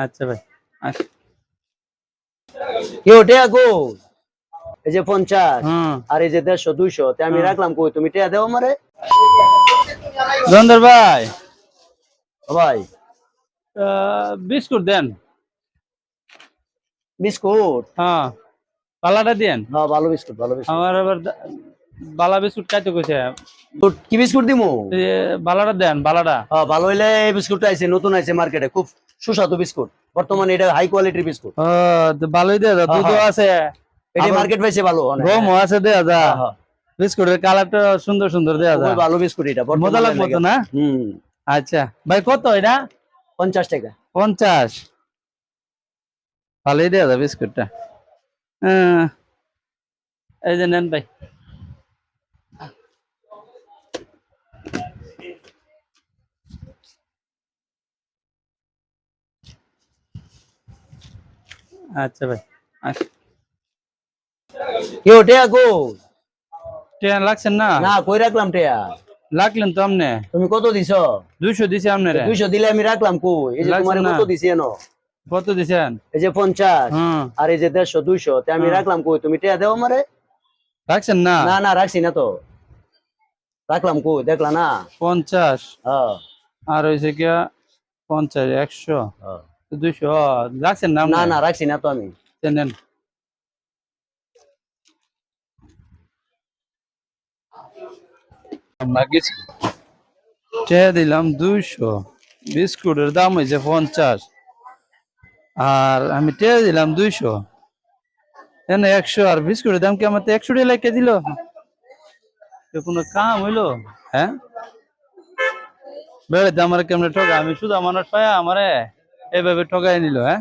আচ্ছা ভাই আচ্ছা। কি ওঠে আগো এই যে 50 হুম আর এই যে 150 200 তে আমি রাখলাম কই তুমি টিয়া দাও আমারে ধন্দর ভাই ও ভাই বিস্কুট দেন। বিস্কুট হ্যাঁ পালাটা দেন। হ্যাঁ ভালো বিস্কুট ভালো বিস্কুট আমার আবার বালা বিস্কুট খাইতে কইছে। কি বিস্কুট দিমু এই বালাটা দেন বালাটা। হ্যাঁ ভালো হইলে এই বিস্কুটটা আইছে নতুন আইছে মার্কেটে খুব সুস্বাদু বিস্কুট বর্তমানে এটা হাই কোয়ালিটির বিস্কুট ও তো ভালোই দেয়া যা, হ্যাঁ দুধও হ্যাঁ আছে এটা আবার মার্কেট পাইছে ভালো অনেক গমও আছে দেয়া যা। হ্যাঁ হ্যাঁ বিস্কুটের কালারটা সুন্দর সুন্দর দেয়া যা। খুবই ভালো বিস্কুট এটা মজা বর্তমানে লাগবো লাগে তো না? হুম আচ্ছা ভাই কত এটা? 50 টাকা 50। ভালোই দেয়া যা বিস্কুটটা। হ্যাঁ, এই যে নেন ভাই। আচ্ছা ভাই আচ্ছা। কি ওঠে আগো ট্রেন লাগছেন না? না কই রাখলাম টিয়া লাগলেন তো আমনে। তুমি কত দিছো 200 দিছি আপনারে। 200 দিলে আমি রাখলাম কই এই যে লাগছেন তোমারে না? কত দিছি এনো কত দিছেন? এই যে 50 হুম আর এই যে 150 200 তে আমি হুম। রাখলাম কই তুমি টিয়া দাও আমারে রাখছেন না? না না রাখছি না তো রাখলাম কই দেখলা না 50 হ্যাঁ আর হইছে কি 50 100 হ্যাঁ। 200 রাখছেন না না আপনি? না রাখছি না তো আমি নেন। আমরা গেছি দিলাম 200, বিস্কুটের দাম হয়েছে 50 আর আমি দিলাম 200, এনে 100 আর বিস্কুটের দাম কি আমার 100 টাকা লেখা দিল? কোনো কাম হইলো? হ্যাঁ বেড়ে আমার কেমনে ঠকা, আমি শুধু আমার পায়া আমারে এভাবে ঠকাই নিল। হ্যাঁ